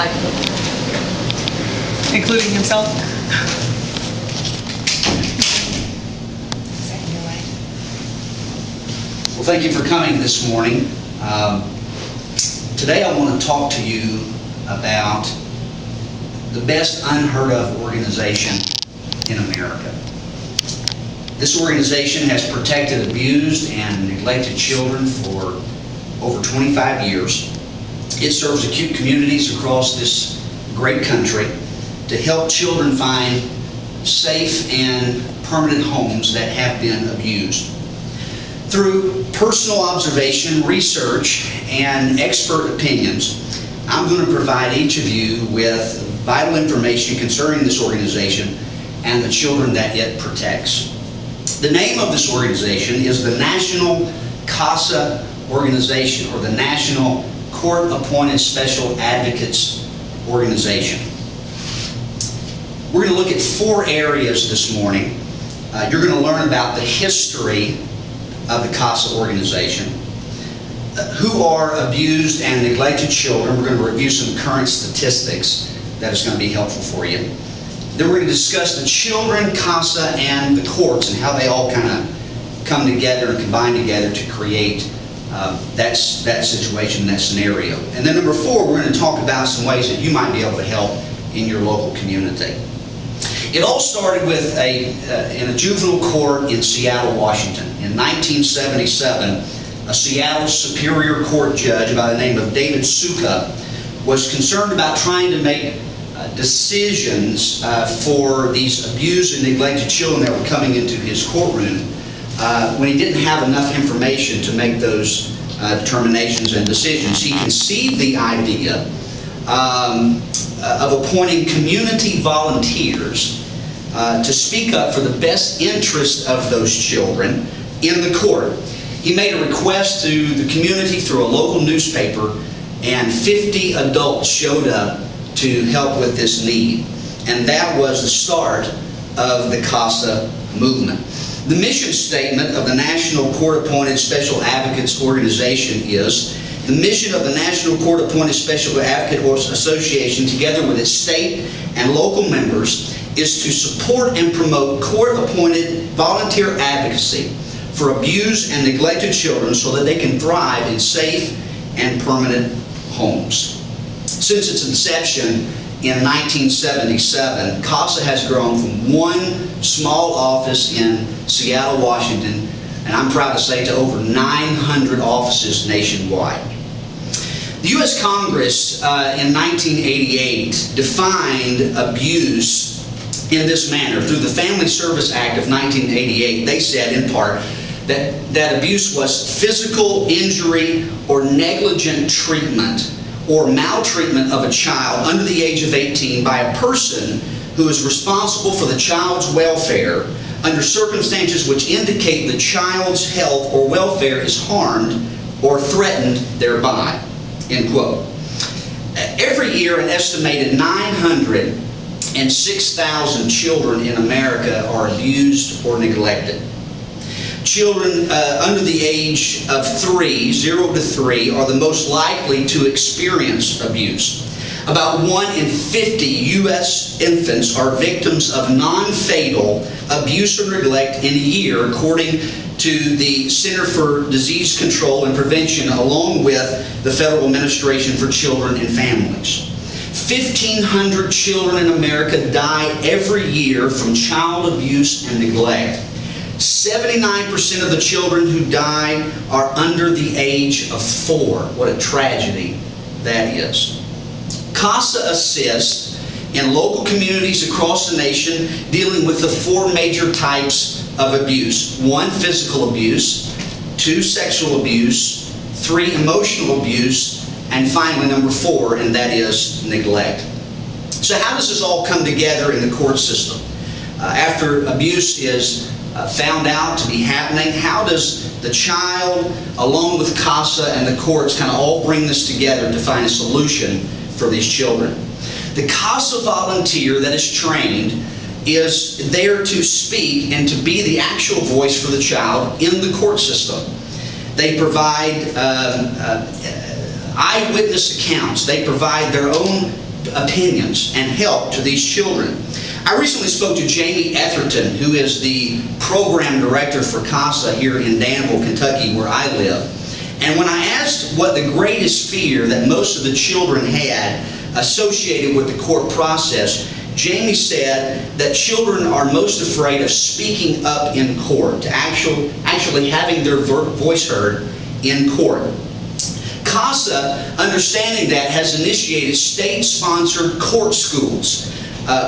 Aye. Including himself? Well, thank you for coming this morning. Today I want to talk to you about the best unheard of organization in America. This organization has protected abused and neglected children for over 25 years. It serves acute communities across this great country to help children find safe and permanent homes that have been abused. Through personal observation, research, and expert opinions, I'm going to provide each of you with vital information concerning this organization and the children that it protects. The name of this organization is the National CASA Organization, or the National Court-Appointed Special Advocates Organization. We're going to look at 4 areas this morning. You're going to learn about the history of the CASA organization, who are abused and neglected children. We're going to review some current statistics that is going to be helpful for you. Then we're going to discuss the children, CASA, and the courts, and how they all kind of come together and combine together to create that situation, that scenario. And then number 4, we're going to talk about some ways that you might be able to help in your local community. It all started with in a juvenile court in Seattle, Washington. In 1977, a Seattle Superior Court judge by the name of David Suka was concerned about trying to make decisions for these abused and neglected children that were coming into his courtroom when he didn't have enough information to make those determinations and decisions. He conceived the idea of appointing community volunteers to speak up for the best interest of those children in the court. He made a request to the community through a local newspaper, and 50 adults showed up to help with this need. And that was the start of the CASA movement. The mission statement of the National Court-Appointed Special Advocates Organization is: the mission of the National Court-Appointed Special Advocate Association, together with its state and local members, is to support and promote court-appointed volunteer advocacy for abused and neglected children so that they can thrive in safe and permanent homes. Since its inception in 1977, CASA has grown from one small office in Seattle, Washington, and I'm proud to say to over 900 offices nationwide. The U.S. Congress in 1988 defined abuse in this manner. Through the Family Service Act of 1988, they said in part that abuse was physical injury or negligent treatment or maltreatment of a child under the age of 18 by a person who is responsible for the child's welfare under circumstances which indicate the child's health or welfare is harmed or threatened thereby. End quote. Every year, an estimated 906,000 children in America are abused or neglected. Children under the age of 0 to 3, are the most likely to experience abuse. About 1 in 50 U.S. infants are victims of non-fatal abuse or neglect in a year, according to the Center for Disease Control and Prevention, along with the Federal Administration for Children and Families. 1,500 children in America die every year from child abuse and neglect. 79% of the children who die are under the age of 4. What a tragedy that is. CASA assists in local communities across the nation dealing with the 4 major types of abuse. 1, physical abuse. 2, sexual abuse. 3, emotional abuse. And finally, number 4, and that is neglect. So how does this all come together in the court system? After abuse is found out to be happening, how does the child, along with CASA and the courts, kind of all bring this together to find a solution for these children? The CASA volunteer that is trained is there to speak and to be the actual voice for the child in the court system. They provide eyewitness accounts. They provide their own opinions and help to these children. I recently spoke to Jamie Etherton, who is the program director for CASA here in Danville, Kentucky, where I live. And when I asked what the greatest fear that most of the children had associated with the court process, Jamie said that children are most afraid of speaking up in court, to actually having their voice heard in court. CASA, understanding that, has initiated state-sponsored court schools,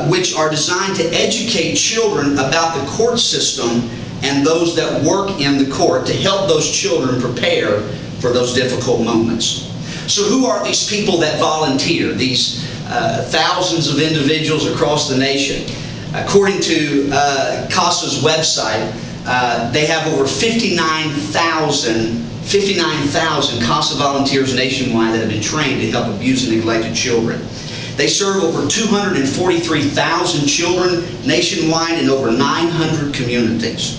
which are designed to educate children about the court system and those that work in the court to help those children prepare for those difficult moments. So who are these people that volunteer, these thousands of individuals across the nation? According to CASA's website, they have over 59,000 CASA volunteers nationwide that have been trained to help abused and neglected children. They serve over 243,000 children nationwide in over 900 communities.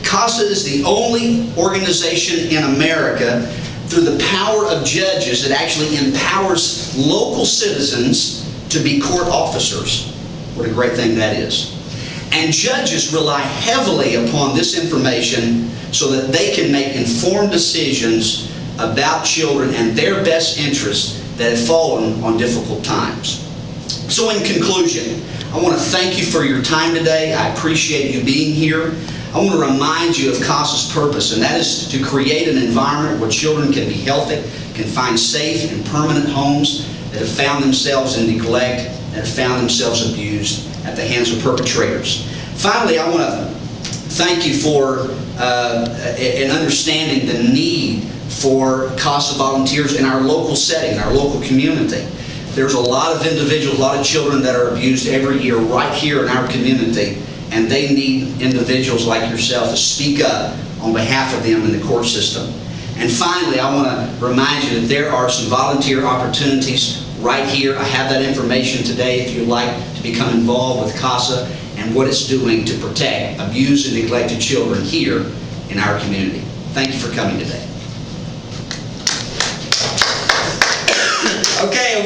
CASA is the only organization in America, through the power of judges, that actually empowers local citizens to be court officers. What a great thing that is. And judges rely heavily upon this information so that they can make informed decisions about children and their best interests that have fallen on difficult times. So in conclusion, I want to thank you for your time today. I appreciate you being here. I want to remind you of CASA's purpose, and that is to create an environment where children can be healthy, can find safe and permanent homes that have found themselves in neglect, that have found themselves abused at the hands of perpetrators. Finally, I want to thank you for an understanding the need for CASA volunteers in our local setting, our local community. There's a lot of individuals, a lot of children that are abused every year right here in our community, and they need individuals like yourself to speak up on behalf of them in the court system. And finally, I want to remind you that there are some volunteer opportunities right here. I have that information today if you'd like to become involved with CASA and what it's doing to protect abused and neglected children here in our community. Thank you for coming today. Okay.